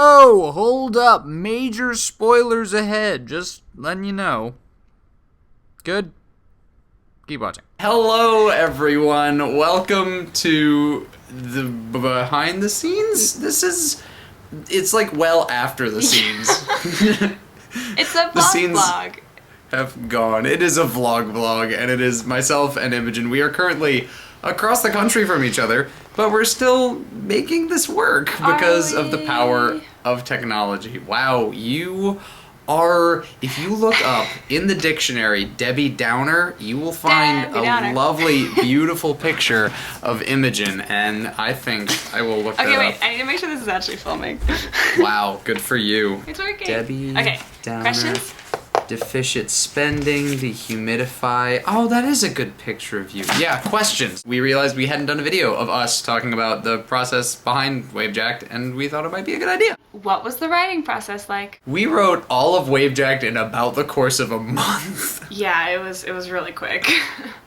Whoa, hold up. Major spoilers ahead. Just letting you know. Good? Keep watching. Hello, everyone. Welcome to the behind the scenes. It's like well after the scenes. It's a vlog. Have gone. It is a vlog, and it is myself and Imogen. We are currently across the country from each other, but we're still making this work because of the power of technology. Wow, you are, if you look up in the dictionary Debbie Downer, you will find lovely, beautiful picture of Imogen, and I think I will look that up. Okay, wait, I need to make sure this is actually filming. Wow, good for you. It's working. Debbie Downer. Questions? Deficient spending, dehumidify. Oh, that is a good picture of you. Yeah, questions. We realized we hadn't done a video of us talking about the process behind Wavejacked, and we thought it might be a good idea. What was the writing process like? We wrote all of Wavejacked in about the course of a month. Yeah, it was really quick.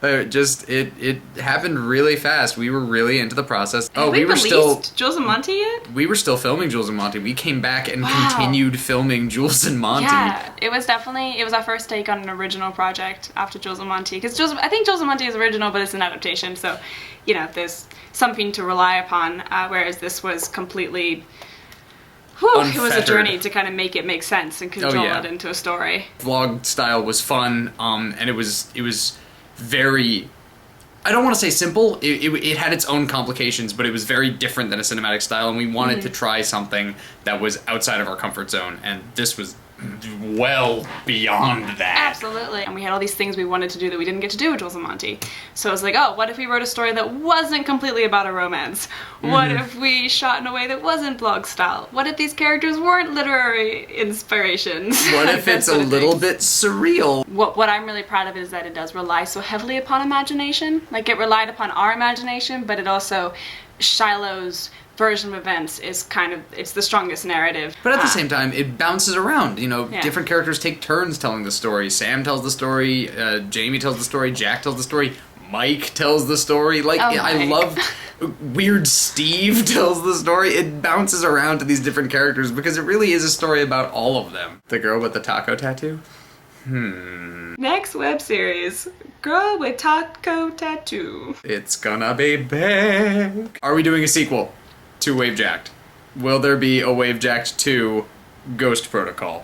It happened really fast. We were really into the process. We were still Jules and Monty yet? We were still filming Jules and Monty. We came back and continued filming Jules and Monty. Yeah, it was our first take on an original project after Jules and Monty. Because I think Jules and Monty is original, but it's an adaptation, so you know there's something to rely upon. Whereas this was completely. It was a journey to kind of make it make sense and control it into a story. Vlog style was fun, and it was very, I don't want to say simple, it had its own complications, but it was very different than a cinematic style, and we wanted to try something that was outside of our comfort zone, and this was well beyond that. Absolutely. And we had all these things we wanted to do that we didn't get to do with Jules and Monty. So it was like, oh, what if we wrote a story that wasn't completely about a romance? What if we shot in a way that wasn't vlog style? What if these characters weren't literary inspirations? What if it's a little bit surreal? What I'm really proud of is that it does rely so heavily upon imagination. Like, it relied upon our imagination, but it also, Shiloh's version of events is it's the strongest narrative. But at the same time, it bounces around, you know, different characters take turns telling the story. Sam tells the story, Jamie tells the story, Jack tells the story, Mike tells the story, I love Weird Steve tells the story. It bounces around to these different characters because it really is a story about all of them. The girl with the taco tattoo? Next web series, Girl with Taco Tattoo. It's gonna be big. Are we doing a sequel to Wavejacked? Will there be a Wavejacked 2 Ghost Protocol?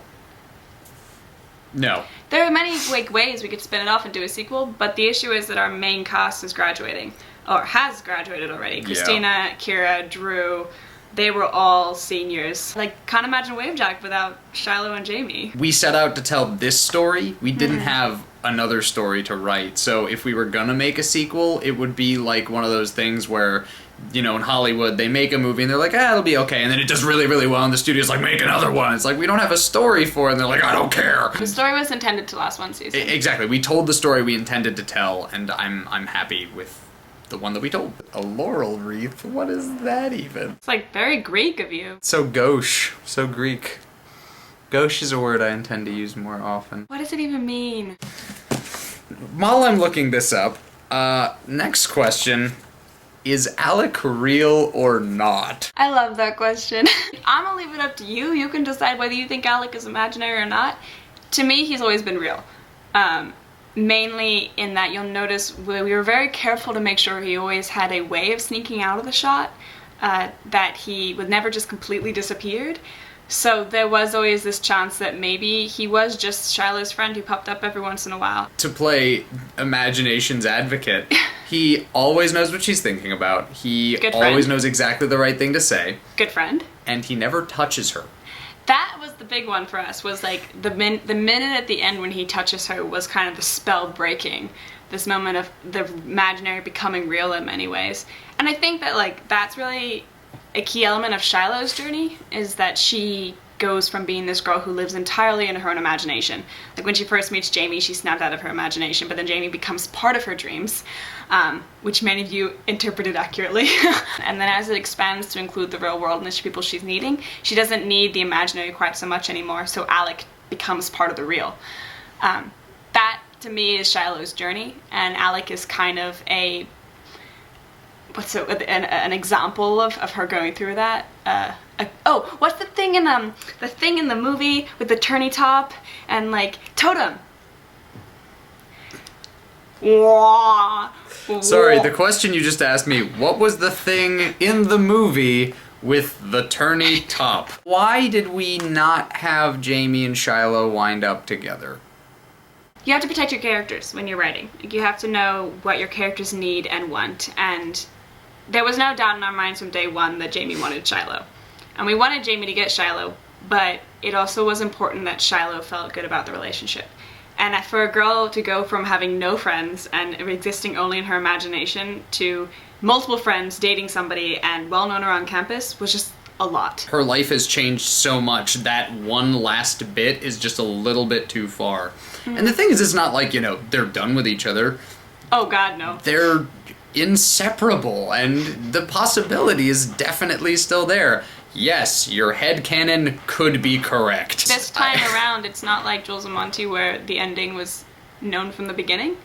No. There are many ways we could spin it off and do a sequel, but the issue is that our main cast is graduating, or has graduated already. Christina, Kira, Drew, they were all seniors. Like, can't imagine Wavejacked without Shiloh and Jamie. We set out to tell this story. We didn't have another story to write, so if we were gonna make a sequel, it would be like one of those things where, you know, in Hollywood, they make a movie and they're like, it'll be okay, and then it does really, really well, and the studio's like, make another one. It's like, we don't have a story for it, and they're like, I don't care. The story was intended to last one season. Exactly. We told the story we intended to tell, and I'm happy with the one that we told. A laurel wreath? What is that even? It's like very Greek of you. So gauche. So Greek. Gauche is a word I intend to use more often. What does it even mean? While I'm looking this up, next question. Is Alec real or not? I love that question. I'm gonna leave it up to you. You can decide whether you think Alec is imaginary or not. To me, he's always been real. Mainly in that you'll notice we were very careful to make sure he always had a way of sneaking out of the shot, that he would never just completely disappeared. So there was always this chance that maybe he was just Shiloh's friend who popped up every once in a while. To play imagination's advocate, he always knows what she's thinking about. He always knows exactly the right thing to say. Good friend. And he never touches her. That was the big one for us, was like the minute at the end when he touches her was kind of the spell breaking. This moment of the imaginary becoming real in many ways. And I think that that's really a key element of Shiloh's journey, is that she goes from being this girl who lives entirely in her own imagination. Like when she first meets Jamie, she's snapped out of her imagination, but then Jamie becomes part of her dreams, which many of you interpreted accurately. And then as it expands to include the real world and the people she's needing, she doesn't need the imaginary quite so much anymore, so Alec becomes part of the real. That, to me, is Shiloh's journey, and Alec is kind of an example of her going through that. what's the thing in the movie with the turny top and like totem? Sorry, the question you just asked me, what was the thing in the movie with the turny top? Why did we not have Jamie and Shiloh wind up together? You have to protect your characters when you're writing. You have to know what your characters need and want, and there was no doubt in our minds from day one that Jamie wanted Shiloh. And we wanted Jamie to get Shiloh, but it also was important that Shiloh felt good about the relationship. And for a girl to go from having no friends and existing only in her imagination to multiple friends, dating somebody, and well-known around campus was just a lot. Her life has changed so much that one last bit is just a little bit too far. And the thing is, it's not like, they're done with each other. Oh God, no. They're inseparable, and the possibility is definitely still there. Yes, your headcanon could be correct. This time around, it's not like Jules and Monty where the ending was known from the beginning.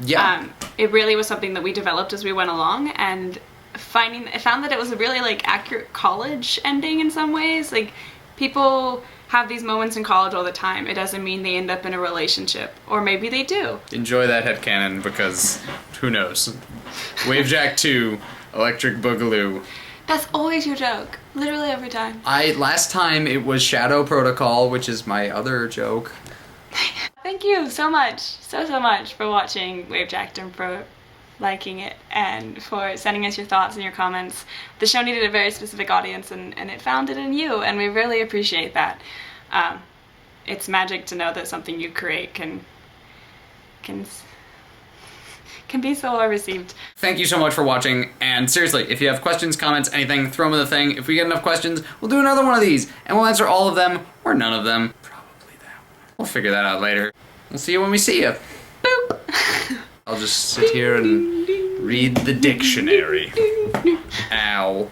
Yeah. It really was something that we developed as we went along, and I found that it was a really like accurate college ending in some ways. Like, people have these moments in college all the time. It doesn't mean they end up in a relationship, or maybe they do. Enjoy that headcanon, because who knows? Wavejack 2, Electric Boogaloo. That's always your joke. Literally every time. Last time it was Shadow Protocol, which is my other joke. Thank you so much, so much for watching Wavejacked and for liking it and for sending us your thoughts and your comments. The show needed a very specific audience, and it found it in you, and we really appreciate that. It's magic to know that something you create can be so well received. Thank you so much for watching, and seriously, if you have questions, comments, anything, throw them in the thing. If we get enough questions, we'll do another one of these, and we'll answer all of them, or none of them. Probably that one. We'll figure that out later. We'll see you when we see you. Boop! I'll just sit here and read the dictionary. Ow.